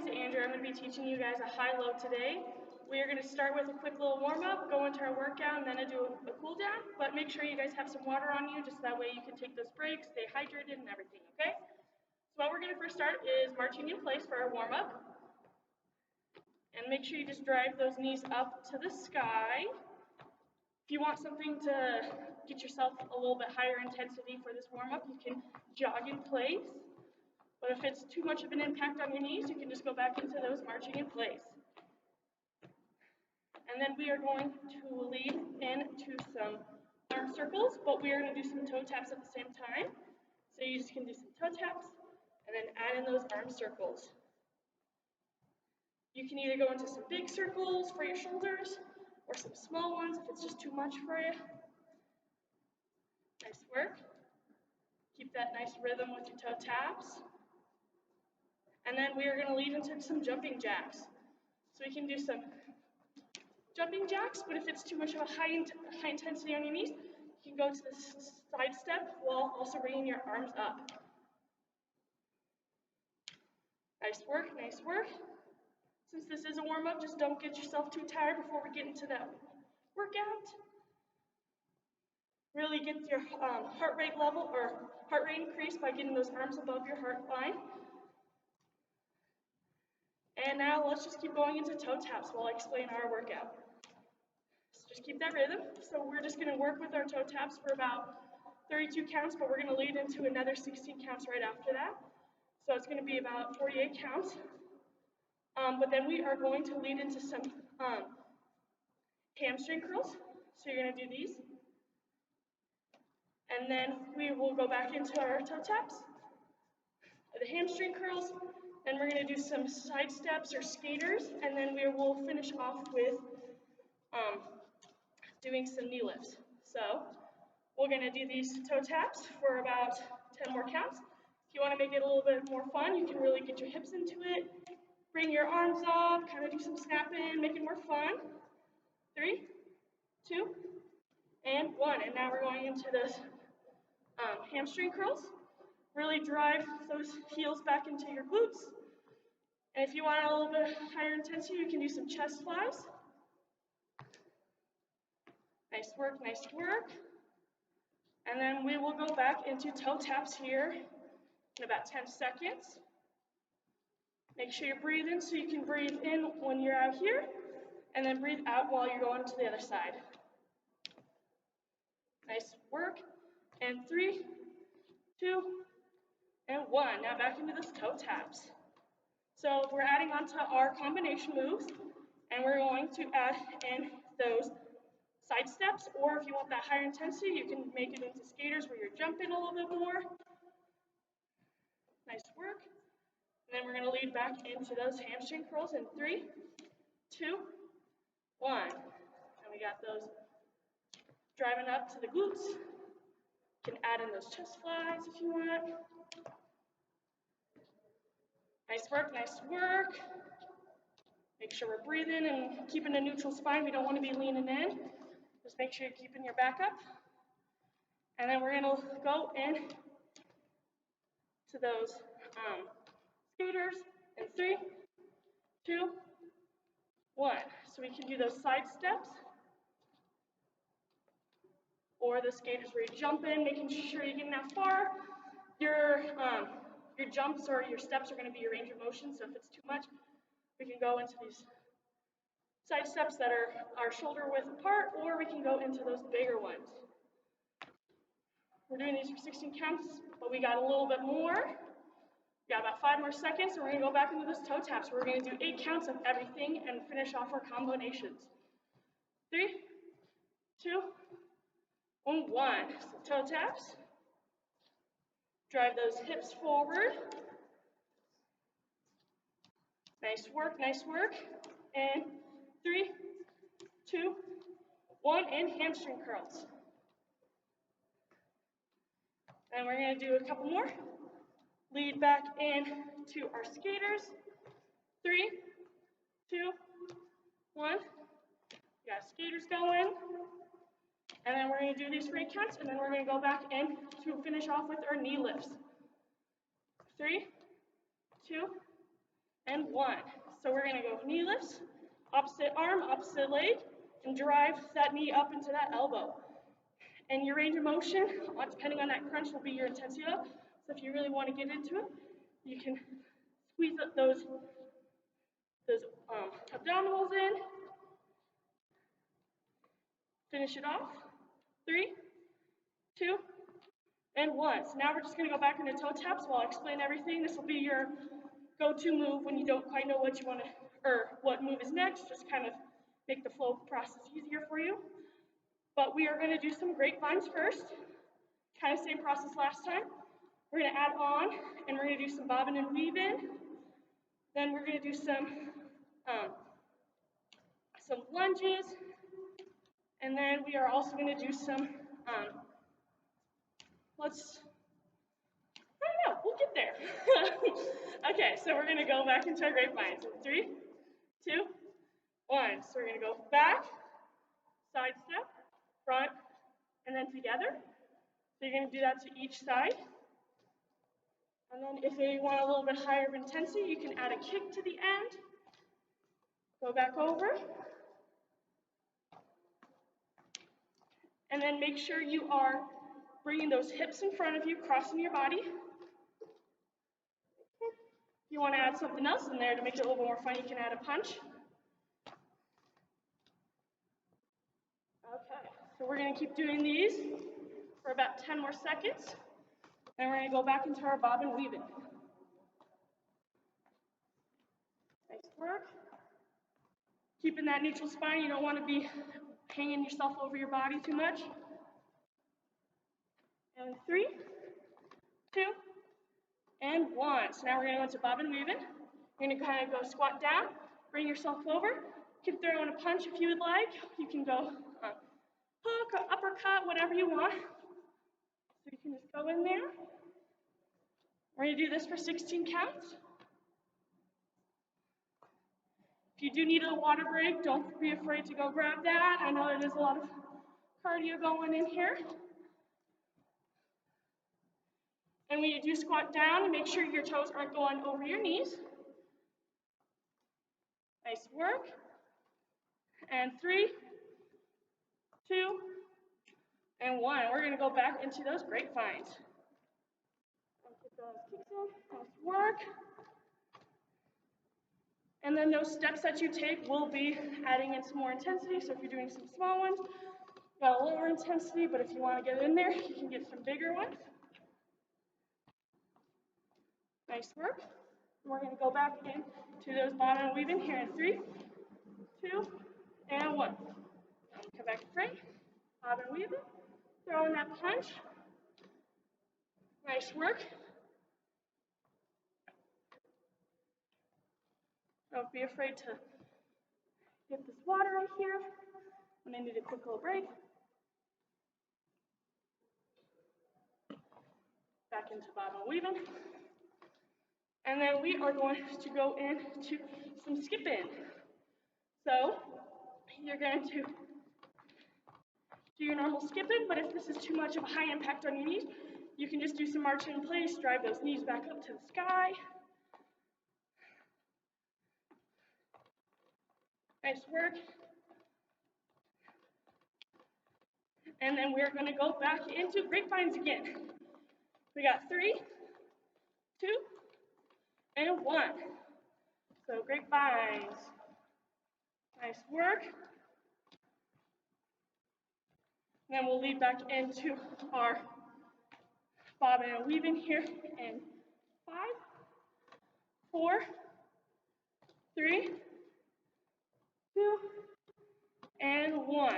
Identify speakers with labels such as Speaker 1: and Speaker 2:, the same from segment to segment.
Speaker 1: is Andrea. I'm going to be teaching you guys a high-low today. We are going to start with a quick little warm-up, go into our workout, and then I do a cool down. But make sure you guys have some water on you, just that way you can take those breaks, stay hydrated, and everything, okay? So what we're going to first start is marching in place for our warm-up. And make sure you just drive those knees up to the sky. If you want something to get yourself a little bit higher intensity for this warm-up, you can jog in place. But if it's too much of an impact on your knees, you can just go back into those marching in place. And then we are going to lead into some arm circles, but we are going to do some toe taps at the same time. So you just can do some toe taps and then add in those arm circles. You can either go into some big circles for your shoulders or some small ones if it's just too much for you. Nice work. Keep that nice rhythm with your toe taps. And then we are going to lead into some jumping jacks. So we can do some jumping jacks, but if it's too much of a high intensity on your knees, you can go to the side step while also bringing your arms up. Nice work, nice work. Since this is a warm-up, just don't get yourself too tired before we get into that workout. Really get your heart rate level or heart rate increased by getting those arms above your heart line. And now let's just keep going into toe taps while I explain our workout. So just keep that rhythm. So we're just going to work with our toe taps for about 32 counts, but we're going to lead into another 16 counts right after that. So it's going to be about 48 counts. But then we are going to lead into some hamstring curls. So you're going to do these. And then we will go back into our toe taps, the hamstring curls. Then we're going to do some side steps or skaters, and then we will finish off with doing some knee lifts. So we're going to do these toe taps for about 10 more counts. If you want to make it a little bit more fun, you can really get your hips into it. Bring your arms up, kind of do some snapping, make it more fun. 3, 2, and 1. And now we're going into the hamstring curls. Really drive those heels back into your glutes. And if you want a little bit higher intensity, you can do some chest flies. Nice work, nice work. And then we will go back into toe taps here in about 10 seconds. Make sure you breathe in so you can breathe in when you're out here, and then breathe out while you're going to the other side. Nice work. And 3, 2, and 1. Now back into those toe taps. So we're adding on to our combination moves, and we're going to add in those side steps, or if you want that higher intensity, you can make it into skaters where you're jumping a little bit more. Nice work. And then we're going to lead back into those hamstring curls in 3, 2, 1. And we got those driving up to the glutes. You can add in those chest flies if you want. Nice work, nice work. Make sure we're breathing and keeping a neutral spine. We don't want to be leaning in. Just make sure you're keeping your back up. And then we're going to go in to those skaters in 3, 2, 1. So we can do those side steps or the skaters where you jump in, making sure you're getting that far. Your jumps or your steps are going to be your range of motion, so if it's too much, we can go into these side steps that are shoulder width apart, or we can go into those bigger ones. We're doing these for 16 counts, but we got a little bit more. We got about 5 more seconds, and we're going to go back into those toe taps. We're going to do 8 counts of everything and finish off our combinations. 3, 2, and 1. So toe taps. Drive those hips forward. Nice work, nice work. And 3, 2, 1, and hamstring curls. And we're going to do a couple more. Lead back in to our skaters. 3, 2, 1. We got skaters going. And then we're going to do these for 8 counts, and then we're going to go back in to finish off with our knee lifts. 3, 2, and 1. So we're going to go knee lifts, opposite arm, opposite leg, and drive that knee up into that elbow. And your range of motion, depending on that crunch, will be your intensity level. So if you really want to get into it, you can squeeze up those abdominals in. Finish it off. 3, 2, and 1. So now we're just going to go back into toe taps while I explain everything. This will be your go-to move when you don't quite know what you want to, or what move is next. Just kind of make the flow process easier for you. But we are going to do some grapevines first. Kind of same process last time. We're going to add on, and we're going to do some bobbing and weaving. Then we're going to do some lunges, and then we are also going to do some, I don't know, we'll get there. Okay, so we're going to go back into our grapevines. 3, 2, 1. So we're going to go back, side step, front, and then together. So you're going to do that to each side. And then if you want a little bit higher of intensity, you can add a kick to the end. Go back over. And then make sure you are bringing those hips in front of you, crossing your body. If you want to add something else in there to make it a little bit more fun, you can add a punch. Okay, so we're going to keep doing these for about 10 more seconds. And we're going to go back into our bob and weave it. Nice work. Keeping that neutral spine, you don't want to be hanging yourself over your body too much. And 3, 2, and 1. So now we're going to go into bob and weave it. You're going to kind of go squat down, bring yourself over. You can throw in a punch if you would like. You can go hook or uppercut, whatever you want. So you can just go in there. We're going to do this for 16 counts. If you do need a water break, don't be afraid to go grab that. I know there's a lot of cardio going in here. And when you do squat down, make sure your toes aren't going over your knees. Nice work. And 3, 2, and 1. We're going to go back into those grapevines. Get those kicks in. Nice work. And then those steps that you take will be adding in some more intensity. So if you're doing some small ones, got a lower intensity, but if you want to get in there, you can get some bigger ones. Nice work. And we're going to go back into those bob and weaving here in 3, 2, and 1. Come back to front, bob and weave it, throw in that punch. Nice work. Don't be afraid to get this water right here when I need a quick little break. Back into bob and weaving. And then we are going to go into some skipping. So you're going to do your normal skipping, but if this is too much of a high impact on your knees, you can just do some marching in place, drive those knees back up to the sky. Nice work. And then we're going to go back into grapevines again. We got 3, 2, and 1. So grapevines. Nice work. And then we'll lead back into our bobbing and weaving here in 5, 4, 3, 2, and 1.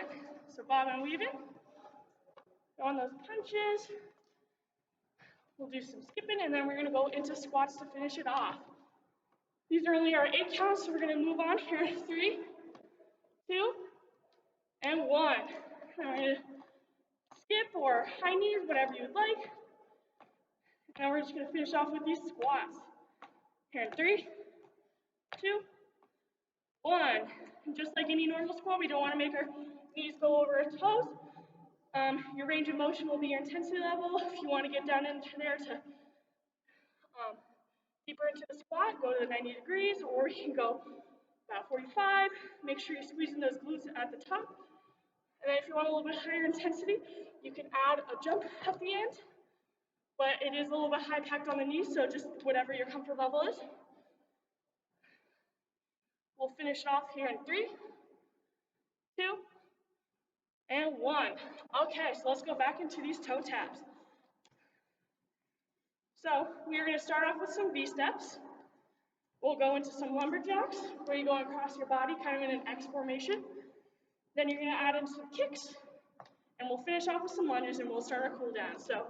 Speaker 1: So bobbing and weaving. Throwing those punches. We'll do some skipping, and then we're going to go into squats to finish it off. These are only our 8 counts, so we're going to move on here in 3, 2, and 1. And we're going to skip or high knees, whatever you would like. And we're just going to finish off with these squats. Here in 3, 2, 1. And just like any normal squat, we don't want to make our knees go over our toes. Your range of motion will be your intensity level. If you want to get down into there to Deeper into the squat, go to the 90 degrees, or you can go about 45. Make sure you're squeezing those glutes at the top. And then if you want a little bit higher intensity, you can add a jump at the end. But it is a little bit high packed on the knees, so just whatever your comfort level is. We'll finish off here in 3, 2, and 1. Okay, so let's go back into these toe taps. So we are going to start off with some V-steps. We'll go into some lumberjacks, where you're going across your body, kind of in an X formation. Then you're going to add in some kicks, and we'll finish off with some lunges, and we'll start our cool down. So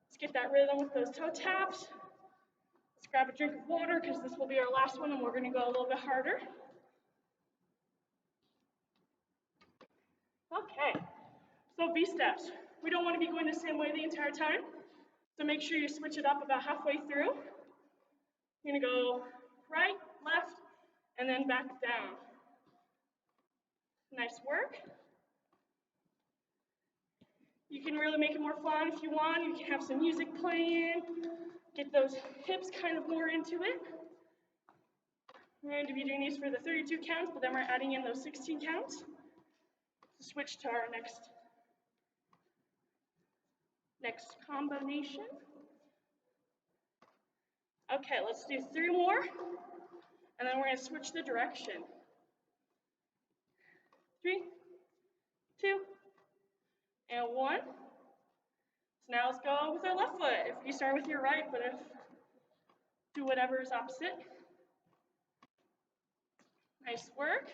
Speaker 1: let's get that rhythm with those toe taps. Let's grab a drink of water, because this will be our last one, and we're going to go a little bit harder. Okay, so V-steps. We don't want to be going the same way the entire time, so make sure you switch it up about halfway through. You're going to go right, left, and then back down. Nice work. You can really make it more fun if you want. You can have some music playing, get those hips kind of more into it. We're going to be doing these for the 32 counts, but then we're adding in those 16 counts to switch to our next combination. Okay, let's do 3 more, and then we're going to switch the direction. 3, 2, and 1. So now let's go with our left foot. If you start with your right, but do whatever is opposite. Nice work.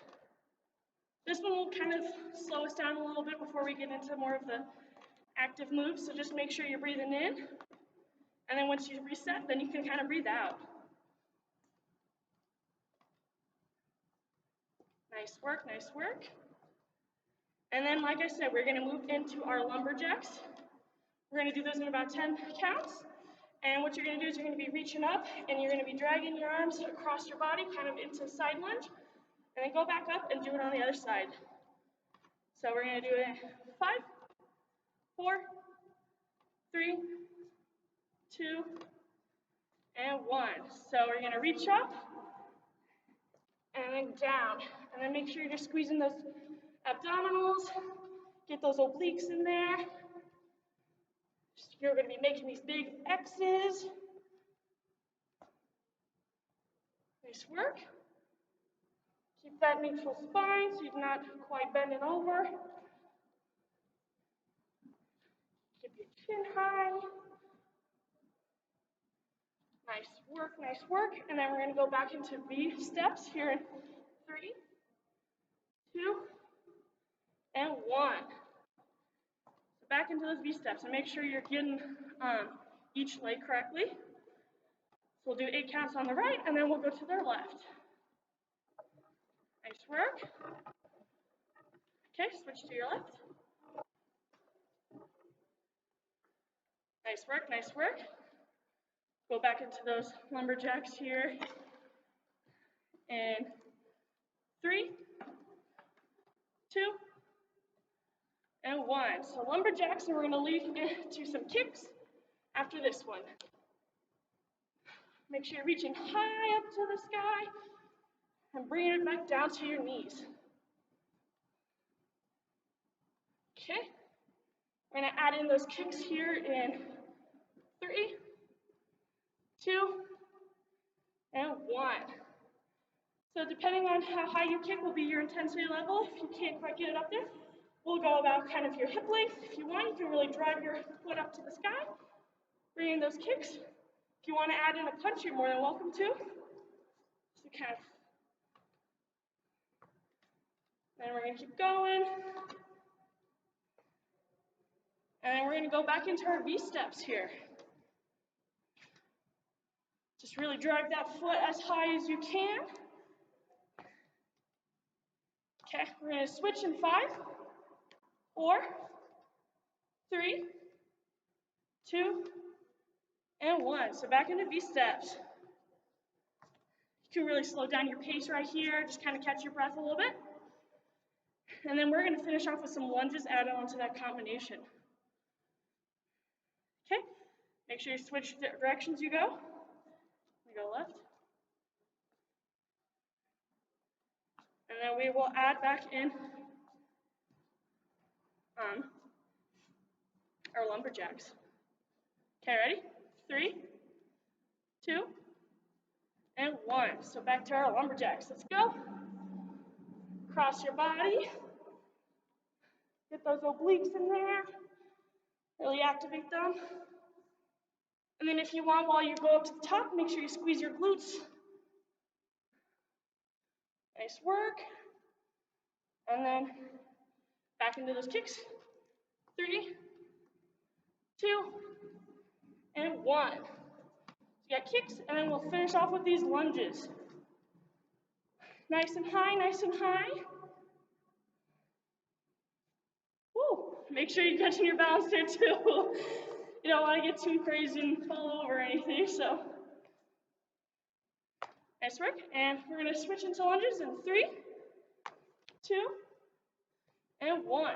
Speaker 1: This one will kind of slow us down a little bit before we get into more of the active moves, so just make sure you're breathing in. And then once you reset, then you can kind of breathe out. Nice work, nice work. And then, like I said, we're going to move into our lumberjacks. We're going to do those in about 10 counts. And what you're going to do is you're going to be reaching up, and you're going to be dragging your arms across your body, kind of into a side lunge. And then go back up and do it on the other side. So we're going to do it 5, 4, 3, 2, and 1. So we're going to reach up and then down. And then make sure you're squeezing those abdominals. Get those obliques in there. You're going to be making these big X's. Nice work. Keep that neutral spine so you're not quite bending over. Keep your chin high. Nice work, nice work. And then we're going to go back into V steps here in 3, 2, and 1. So back into those V steps, and make sure you're getting each leg correctly. So we'll do 8 counts on the right, and then we'll go to their left. Nice work. Okay, switch to your left. Nice work, nice work. Go back into those lumberjacks here. And 3, 2, and 1. So lumberjacks, and we're going to lead into some kicks after this one. Make sure you're reaching high up to the sky and bringing it back down to your knees. Okay, we're going to add in those kicks here in 3, 2, and 1. So depending on how high you kick will be your intensity level. If you can't quite get it up there, we'll go about kind of your hip length. If you want, you can really drive your foot up to the sky, bring in those kicks. If you want to add in a punch, you're more than welcome to. So kind of. Then we're going to keep going. And then we're going to go back into our V steps here. Just really drive that foot as high as you can. Okay, we're going to switch in 5, 4, 3, 2, and 1. So back into V steps. You can really slow down your pace right here. Just kind of catch your breath a little bit. And then we're going to finish off with some lunges added onto that combination. Okay, make sure you switch directions you go. We go left. And then we will add back in our lumberjacks. Okay, ready? 3, 2, and 1. So back to our lumberjacks. Let's go. Cross your body. Get those obliques in there. Really activate them. And then if you want, while you go up to the top, make sure you squeeze your glutes. Nice work. And then back into those kicks. 3, 2, and 1. So you got kicks, and then we'll finish off with these lunges. Nice and high, nice and high. Woo! Make sure you're catching your balance there too. You don't want to get too crazy and fall over or anything, so. Nice work, and we're gonna switch into lunges in 3, 2, and 1.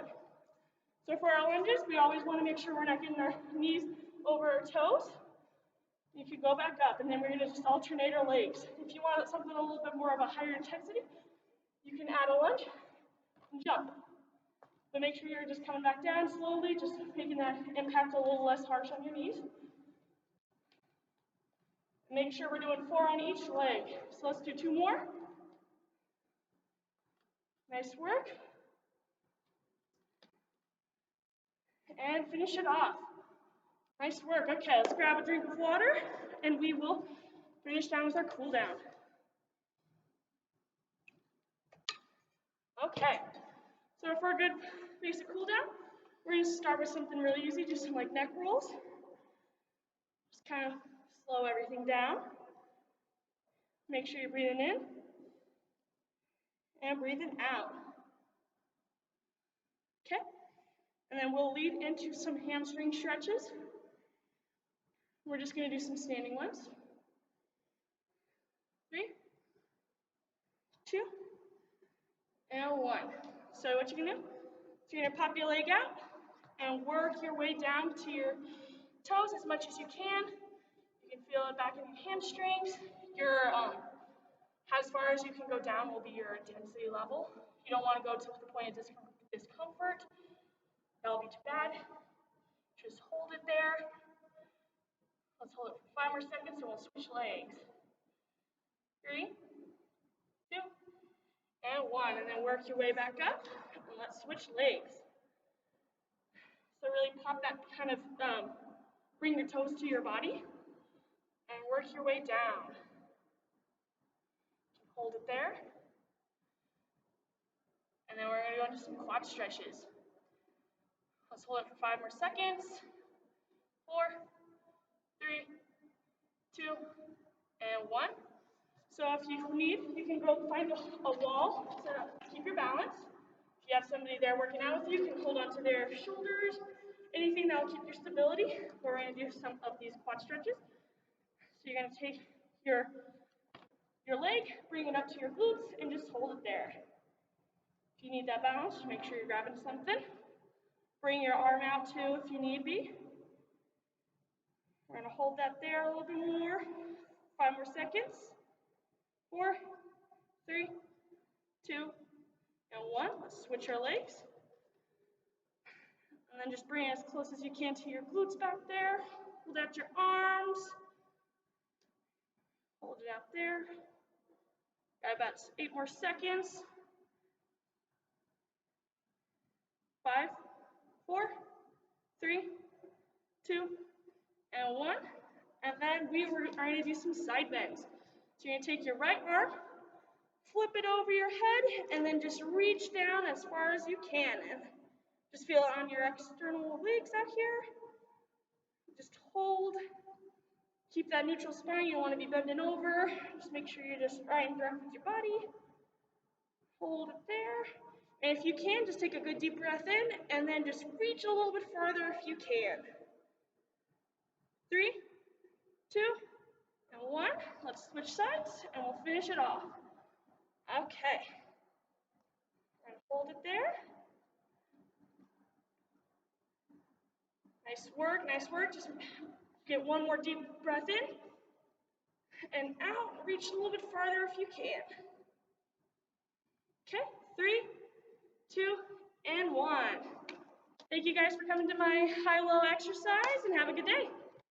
Speaker 1: So for our lunges, we always want to make sure we're not getting our knees over our toes. You can go back up, and then we're gonna just alternate our legs. If you want something a little bit more of a higher intensity, you can add a lunge and jump. But make sure you're just coming back down slowly, just making that impact a little less harsh on your knees. Make sure we're doing 4 on each leg. So let's do 2 more. Nice work. And finish it off. Nice work. Okay, let's grab a drink of water, and we will finish down with our cool down. Okay, so for a good basic cool down, we're going to start with something really easy, just some like neck rolls. Just kind of slow everything down. Make sure you're breathing in and breathing out. Okay, and then we'll lead into some hamstring stretches. We're just going to do some standing ones. 3, 2, and 1. So what you can do, so you're going to pop your leg out and work your way down to your toes as much as you can. You can feel it back in your hamstrings. Your as far as you can go down will be your intensity level. You don't want to go to the point of discomfort. That'll be too bad. Just hold it there. Let's hold it for 5 more seconds, and we'll switch legs. 3, 2, and 1. And then work your way back up, and let's switch legs. So really pop that kind of, bring your toes to your body, and work your way down. Hold it there. And then we're going to go into some quad stretches. Let's hold it for 5 more seconds. 4, 3, 2, and 1. So if you need, you can go find a wall to keep your balance. If you have somebody there working out with you, you can hold onto their shoulders, anything that will keep your stability. We're going to do some of these quad stretches. So you're going to take your leg, bring it up to your glutes, and just hold it there. If you need that balance, make sure you're grabbing something. Bring your arm out too if you need be. We're going to hold that there a little bit more. 5 more seconds. 4, 3, 2, and 1. Let's switch our legs. And then just bring it as close as you can to your glutes back there. Hold out your arms. Hold it out there. Got about 8 more seconds. 5, 4, 3, 2, and 1. And then we are going to do some side bends. So you're going to take your right arm, flip it over your head, and then just reach down as far as you can. And just feel it on your external legs out here. Just hold. Keep that neutral spine. You don't want to be bending over. Just make sure you're just right and direct with your body. Hold it there. And if you can, just take a good deep breath in, and then just reach a little bit further if you can. 3, 2, and 1. Let's switch sides, and we'll finish it off. Okay. And hold it there. Nice work, nice work. Just get one more deep breath in. and out. Reach a little bit farther if you can. Okay, 3, 2, and 1. Thank you guys for coming to my high-low exercise, and have a good day.